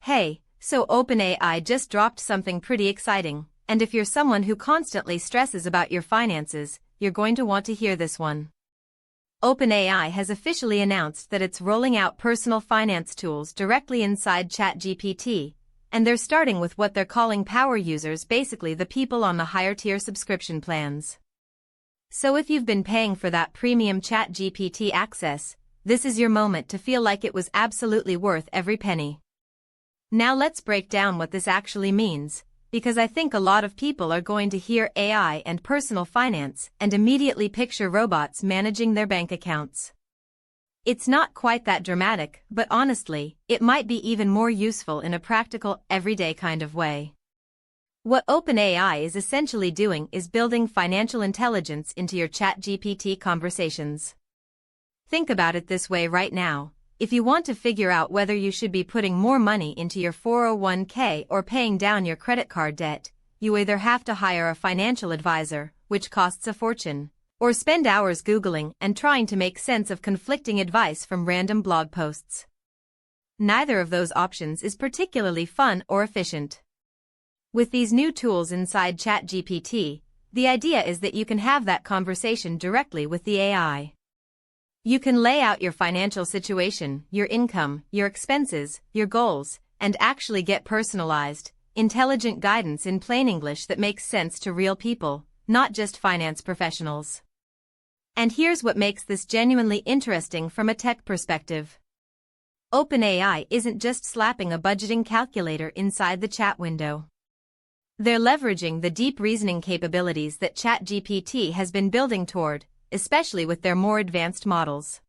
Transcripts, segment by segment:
Hey, so OpenAI just dropped something pretty exciting, and if you're someone who constantly stresses about your finances, you're going to want to hear this one. OpenAI has officially announced that it's rolling out personal finance tools directly inside ChatGPT, and they're starting with what they're calling power users, basically the people on the higher tier subscription plans. So if you've been paying for that premium ChatGPT access, this is your moment to feel like it was absolutely worth every penny. Now let's break down what this actually means, because I think a lot of people are going to hear AI and personal finance and immediately picture robots managing their bank accounts. It's not quite that dramatic, but honestly, it might be even more useful in a practical, everyday kind of way. What OpenAI is essentially doing is building financial intelligence into your ChatGPT conversations. Think about it this way right now. If you want to figure out whether you should be putting more money into your 401k or paying down your credit card debt, you either have to hire a financial advisor, which costs a fortune, or spend hours Googling and trying to make sense of conflicting advice from random blog posts. Neither of those options is particularly fun or efficient. With these new tools inside ChatGPT, the idea is that you can have that conversation directly with the AI. You can lay out your financial situation, your income, your expenses, your goals, and actually get personalized, intelligent guidance in plain English that makes sense to real people, not just finance professionals. And here's what makes this genuinely interesting from a tech perspective. OpenAI isn't just slapping a budgeting calculator inside the chat window. They're leveraging the deep reasoning capabilities that ChatGPT has been building toward, especially with their more advanced models.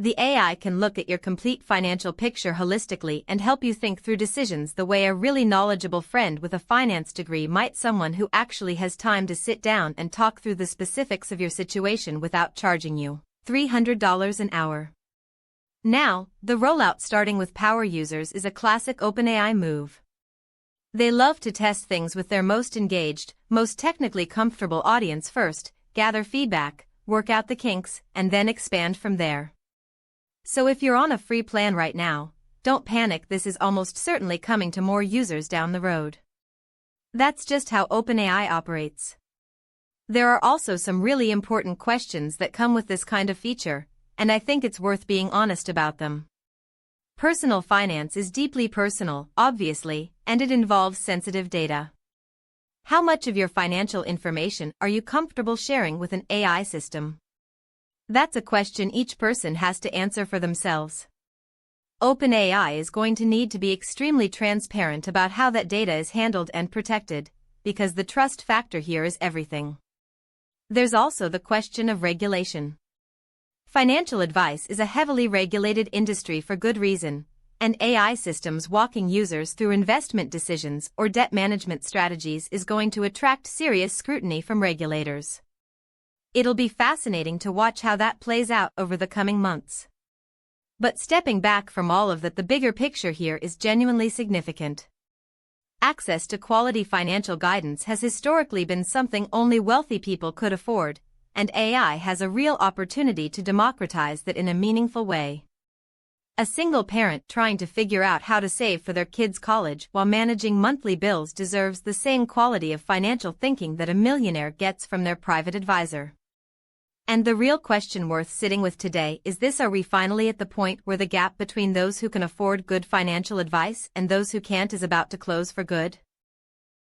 The AI can look at your complete financial picture holistically and help you think through decisions the way a really knowledgeable friend with a finance degree might, someone who actually has time to sit down and talk through the specifics of your situation without charging you $300 an hour. Now, the rollout starting with power users is a classic OpenAI move. They love to test things with their most engaged, most technically comfortable audience first, gather feedback, work out the kinks, and then expand from there. So if you're on a free plan right now, don't panic, this is almost certainly coming to more users down the road. That's just how OpenAI operates. There are also some really important questions that come with this kind of feature, and I think it's worth being honest about them. Personal finance is deeply personal, obviously, and it involves sensitive data. How much of your financial information are you comfortable sharing with an AI system? That's a question each person has to answer for themselves. OpenAI is going to need to be extremely transparent about how that data is handled and protected, because the trust factor here is everything. There's also the question of regulation. Financial advice is a heavily regulated industry for good reason, and AI systems walking users through investment decisions or debt management strategies is going to attract serious scrutiny from regulators. It'll be fascinating to watch how that plays out over the coming months. But stepping back from all of that, the bigger picture here is genuinely significant. Access to quality financial guidance has historically been something only wealthy people could afford, and AI has a real opportunity to democratize that in a meaningful way. A single parent trying to figure out how to save for their kids' college while managing monthly bills deserves the same quality of financial thinking that a millionaire gets from their private advisor. And the real question worth sitting with today is this: are we finally at the point where the gap between those who can afford good financial advice and those who can't is about to close for good?